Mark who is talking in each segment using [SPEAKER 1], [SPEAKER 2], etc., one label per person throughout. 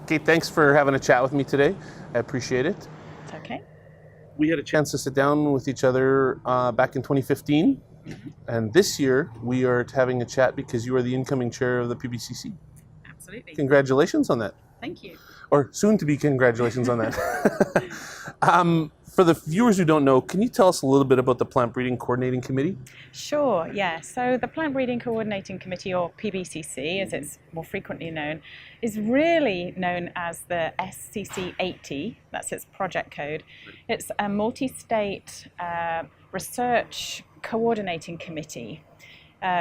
[SPEAKER 1] Kate, thanks for having a chat with me today. I appreciate it.
[SPEAKER 2] It's okay.
[SPEAKER 1] We had a chance to sit down with each other back in 2015, and this year we are having a chat because you are the incoming chair of the PBCC.
[SPEAKER 2] Absolutely.
[SPEAKER 1] Congratulations on that.
[SPEAKER 2] Thank you.
[SPEAKER 1] Or soon to be congratulations on that. For the viewers who don't know, can you tell us a little bit about the Plant Breeding Coordinating Committee?
[SPEAKER 2] Sure, yeah. So the Plant Breeding Coordinating Committee, or PBCC as it's more frequently known, is really known as the SCC 80, that's its project code. It's a multi-state research coordinating committee,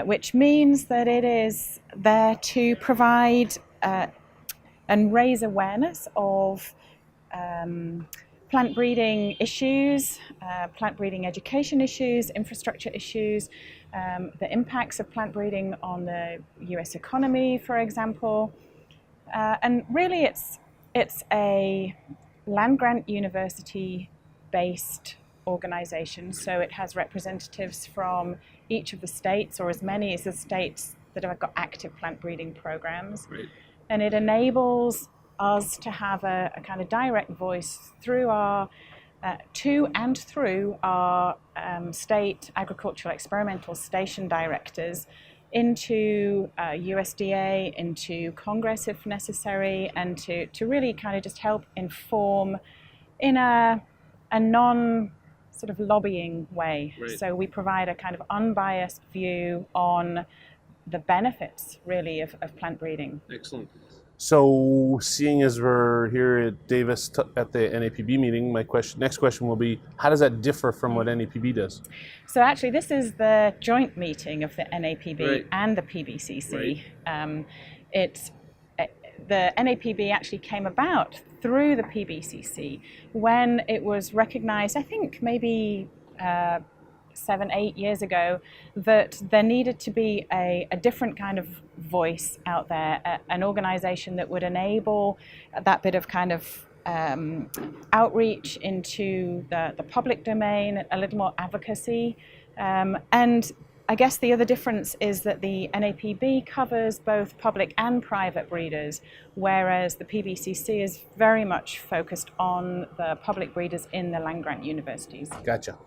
[SPEAKER 2] which means that it is there to provide and raise awareness of plant breeding issues, plant breeding education issues, infrastructure issues, the impacts of plant breeding on the US economy, for example. And really it's a land-grant university-based organization, so it has representatives from each of the states, or as many as the states that have got active plant breeding programs.
[SPEAKER 1] Right.
[SPEAKER 2] And it enables us to have a kind of direct voice through our to and through our state agricultural experimental station directors into USDA, into Congress if necessary, and to really kind of just help inform in a non sort of lobbying way.
[SPEAKER 1] Right.
[SPEAKER 2] So we provide a kind of unbiased view on the benefits really of plant breeding.
[SPEAKER 1] Excellent. So, seeing as we're here at Davis at the NAPB meeting, my next question will be, how does that differ from what NAPB does?
[SPEAKER 2] So actually this is the joint meeting of the NAPB
[SPEAKER 1] Right.
[SPEAKER 2] and the PVCC.
[SPEAKER 1] Right.
[SPEAKER 2] The NAPB actually came about through the PBCC when it was recognized, I think maybe 7-8 years ago, that there needed to be a different kind of voice out there, an organization that would enable that bit of kind of outreach into the public domain, a little more advocacy. And I guess the other difference is that the NAPB covers both public and private breeders, whereas the PBCC is very much focused on the public breeders in the land-grant universities.
[SPEAKER 1] Gotcha.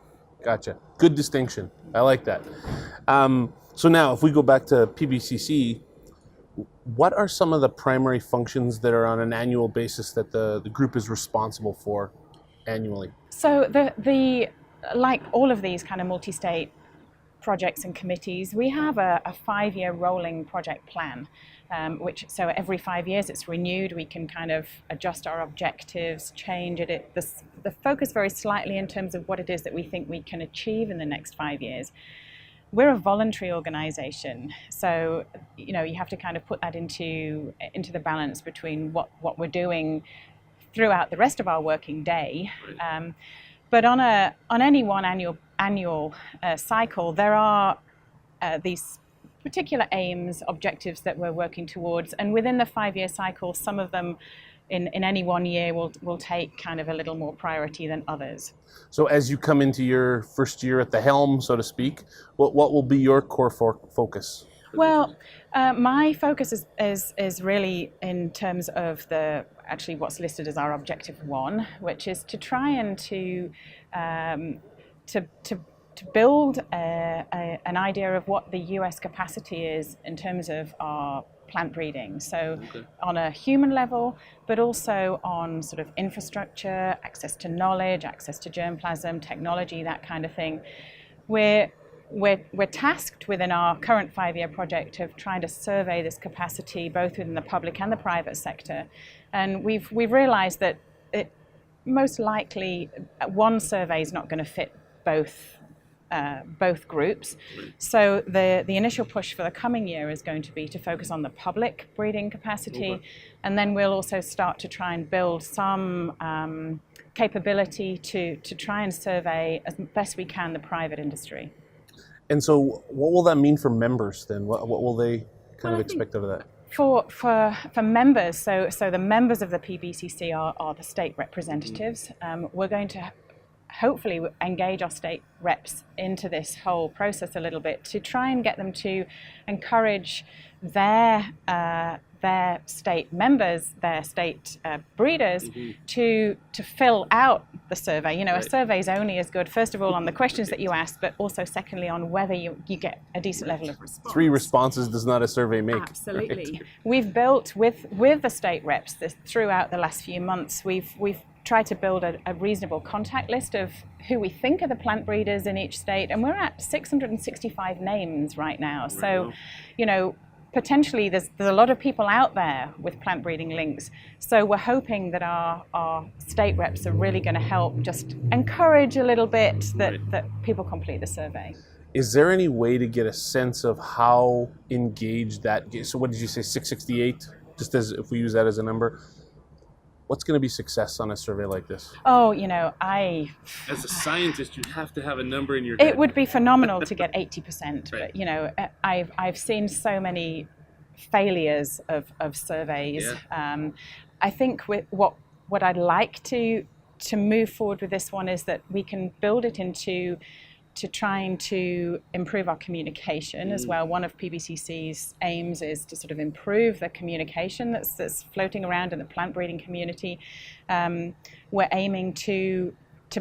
[SPEAKER 1] Good distinction. I like that. So now, if we go back to PBCC, what are some of the primary functions that are on an annual basis that the group is responsible for annually?
[SPEAKER 2] So the like all of these kind of multi-state projects and committees, we have a 5-year rolling project plan, so every 5 years it's renewed. We can kind of adjust our objectives, change it. The focus varies slightly in terms of what it is that we think we can achieve in the next 5 years. We're a voluntary organization, so you have to kind of put that into the balance between what we're doing throughout the rest of our working day. But on any one annual cycle, there are these particular aims, objectives that we're working towards, and within the 5-year cycle, some of them in any one year will take kind of a little more priority than others.
[SPEAKER 1] So as you come into your first year at the helm, so to speak, what will be your core focus?
[SPEAKER 2] Well, my focus is really in terms of actually what's listed as our objective 1, which is to try and to build an idea of what the US capacity is in terms of our plant breeding. So on a human level, but also on sort of infrastructure, access to knowledge, access to germplasm, technology, that kind of thing. We're tasked within our current 5-year project of trying to survey this capacity both within the public and the private sector. And we've realized that most likely one survey is not going to fit both groups. So the initial push for the coming year is going to be to focus on the public breeding capacity, and then we'll also start to try and build some capability to try and survey as best we can the private industry.
[SPEAKER 1] And so what will that mean for members then? What will they kind of expect out of that?
[SPEAKER 2] For members, so the members of the PBCC are the state representatives. We're going to hopefully engage our state reps into this whole process a little bit to try and get them to encourage their their state members, their state breeders, to fill out the survey. A survey is only as good, first of all, on the questions that you ask, but also secondly on whether you get a decent level of response.
[SPEAKER 1] 3 responses does not a survey make.
[SPEAKER 2] Absolutely.
[SPEAKER 1] Right?
[SPEAKER 2] We've built with the state reps throughout the last few months. We've tried to build a reasonable contact list of who we think are the plant breeders in each state, and we're at 665 names right now. So, potentially there's a lot of people out there with plant breeding links. So we're hoping that our state reps are really going to help just encourage a little bit that people complete the survey.
[SPEAKER 1] Is there any way to get a sense of how engaged that? So what did you say, 668? Just as if we use that as a number. What's going to be success on a survey like this?
[SPEAKER 2] Oh,
[SPEAKER 1] As a scientist, you have to have a number in your head.
[SPEAKER 2] It would be phenomenal to get 80%,
[SPEAKER 1] right.
[SPEAKER 2] But I've seen so many failures of surveys.
[SPEAKER 1] Yeah.
[SPEAKER 2] I think what I'd like to move forward with this one is that we can build it into trying to improve our communication as well. One of PBCC's aims is to sort of improve the communication that's floating around in the plant breeding community. We're aiming to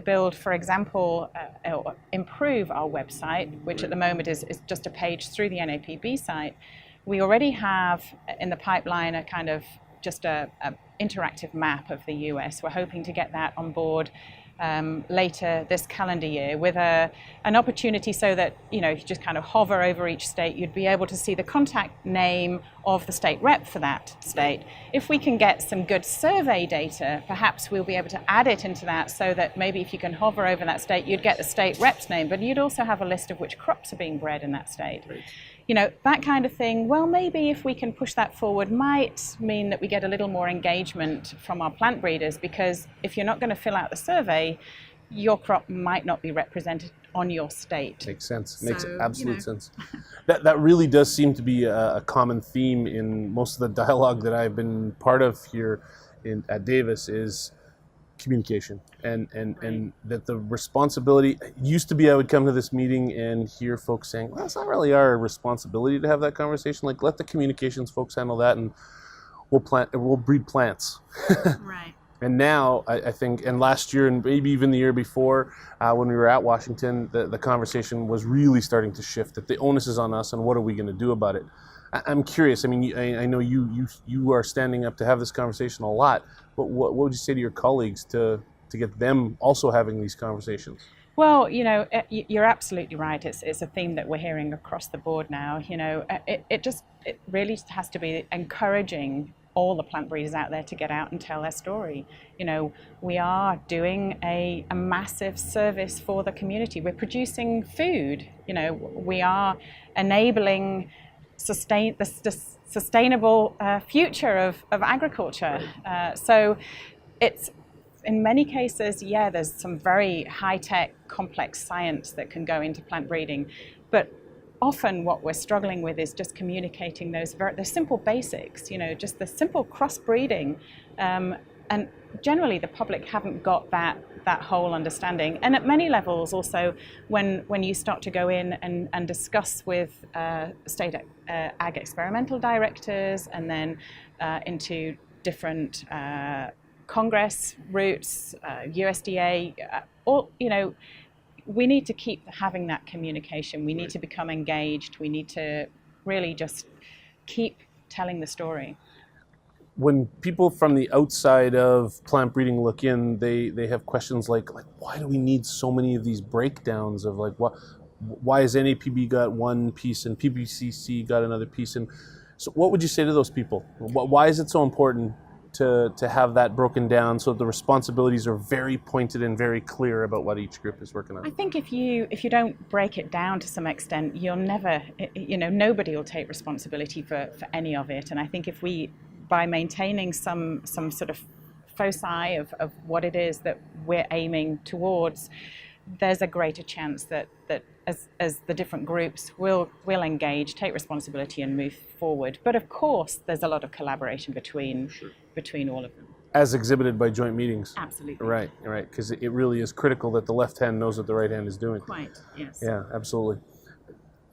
[SPEAKER 2] build, for example, or improve our website, which at the moment is just a page through the NAPB site. We already have in the pipeline a kind of just a interactive map of the US. We're hoping to get that on board later this calendar year with an opportunity so that, if you just kind of hover over each state, you'd be able to see the contact name of the state rep for that state. If we can get some good survey data, perhaps we'll be able to add it into that so that maybe if you can hover over that state, you'd get the state rep's name, but you'd also have a list of which crops are being bred in that state. Right. That kind of thing. Well, maybe if we can push that forward might mean that we get a little more engagement from our plant breeders, because if you're not going to fill out the survey, your crop might not be represented on your state.
[SPEAKER 1] Makes sense. Makes absolute sense. That really does seem to be a common theme in most of the dialogue that I've been part of here at Davis is communication, and that the responsibility used to be I would come to this meeting and hear folks saying, well, it's not really our responsibility to have that conversation. Like, let the communications folks handle that, and we'll breed plants.
[SPEAKER 2] Right.
[SPEAKER 1] And now I think, and last year and maybe even the year before, when we were at Washington, the conversation was really starting to shift. That the onus is on us, and what are we going to do about it? I'm curious. I mean, I know you are standing up to have this conversation a lot. But what would you say to your colleagues to get them also having these conversations?
[SPEAKER 2] Well, you're absolutely right. It's a theme that we're hearing across the board now. It really has to be encouraging all the plant breeders out there to get out and tell their story. We are doing a massive service for the community. We're producing food. We are enabling the sustainable future of agriculture. So it's, in many cases, there's some very high-tech, complex science that can go into plant breeding, but often what we're struggling with is just communicating the simple basics, just the simple crossbreeding, and generally the public haven't got that whole understanding. And at many levels also, when you start to go in and discuss with state ag experimental directors, and then into different Congress routes, USDA, we need to keep having that communication. We need to become engaged. We need to really just keep telling the story.
[SPEAKER 1] When people from the outside of plant breeding look in, they have questions like why do we need so many of these breakdowns of why has NAPB got one piece and PBCC got another piece? And so what would you say to those people? Why is it so important to have that broken down so the responsibilities are very pointed and very clear about what each group is working on?
[SPEAKER 2] I think if you don't break it down to some extent, you'll never, nobody will take responsibility for any of it. And I think if we, by maintaining some sort of foci of what it is that we're aiming towards, there's a greater chance that as the different groups will engage, take responsibility and move forward. But of course, there's a lot of collaboration between all of them.
[SPEAKER 1] As exhibited by joint meetings.
[SPEAKER 2] Absolutely.
[SPEAKER 1] Right, because it really is critical that the left hand knows what the right hand is doing.
[SPEAKER 2] Quite, yes.
[SPEAKER 1] Yeah, absolutely.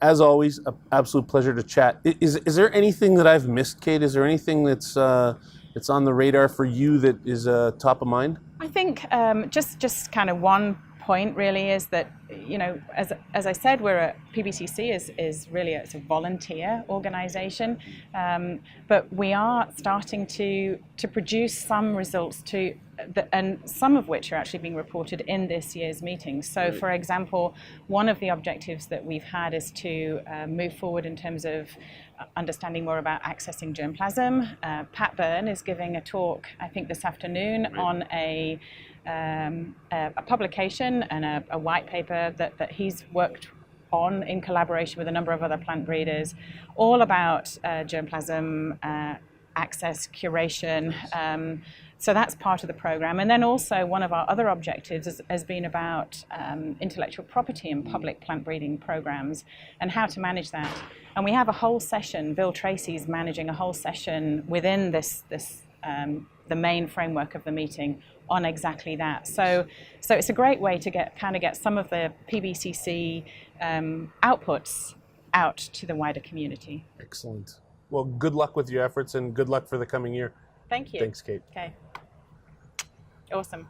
[SPEAKER 1] as always, an absolute pleasure to chat. Is there anything that I've missed, Kate? Is there anything that's on the radar for you that is top of mind?
[SPEAKER 2] I think just kind of one point really is that, you know, as I said, PBCC is really it's a volunteer organization, but we are starting to produce some results and some of which are actually being reported in this year's meetings. So, for example, one of the objectives that we've had is to move forward in terms of understanding more about accessing germplasm. Pat Byrne is giving a talk, I think this afternoon, on a publication and a white paper that he's worked on in collaboration with a number of other plant breeders, all about germplasm access, curation. So that's part of the program. And then also one of our other objectives has been about intellectual property and public plant breeding programs and how to manage that. And we have a whole session, Bill Tracy's managing a whole session within the main framework of the meeting on exactly that. So it's a great way to get some of the PBCC outputs out to the wider community.
[SPEAKER 1] Excellent. Well, good luck with your efforts and good luck for the coming year.
[SPEAKER 2] Thank you.
[SPEAKER 1] Thanks, Kate.
[SPEAKER 2] Okay. Awesome.